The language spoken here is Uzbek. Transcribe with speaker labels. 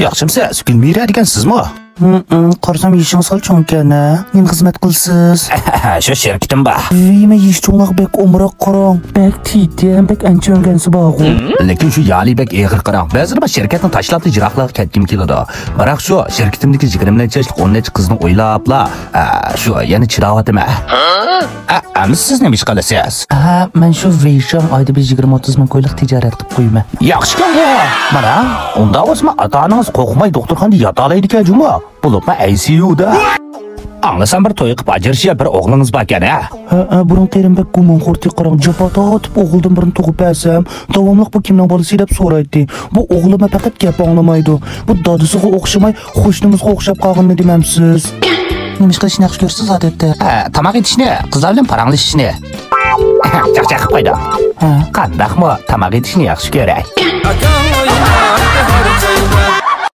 Speaker 1: Yaxshimsiz, Gulmira degansizmi?
Speaker 2: Qarasam yishing sal cho'nkana. Men xizmat qilsiz.
Speaker 1: Shu shirkitim ba.
Speaker 2: Men yish cho'naq bek umroq qarang. Bek titem bek anchongansi bog'u.
Speaker 1: Lekin shu Yalibek eg'ir qarang. Ba'zida bu shirkatni tashlab jiroqlarga ketkim keladi. Biroq shu shirkatimdagi 20 yoshlik 10 qizni o'ylabla, shu yana chidavatimi? Siz nima ish qilasiz?
Speaker 2: Men shu Visham oyda 20-30 ming qo'yliq tijorat qilib qo'yman.
Speaker 1: Yaxshi-ku. Mana, unda o'zma ota-onangiz qo'rqmay doktorxonada yotalaydi-ku. Bo'libmi ICU-da. Anglasam bir to'y qilib ajrashga bir o'g'lingiz bor ekan-a?
Speaker 2: Burun qerimбек gumon xorti qarang jabota otib o'g'ildan birini tug'ib bersam, davomliq bu kimning bolasi deb so'raydi. Bu o'g'lima faqat gap anglamaydi. Bu dadasiga o'xshamay, qo'shnimizga o'xshab qolganini demamsiz? Nima ish qilishni yaxshi ko'rsiz odatda?
Speaker 1: Tamoq etishni, qizlar bilan paranglashishni. Chaqchaq qo'ydi. Qandaqmi tamoq etishni yaxshi ko'ray.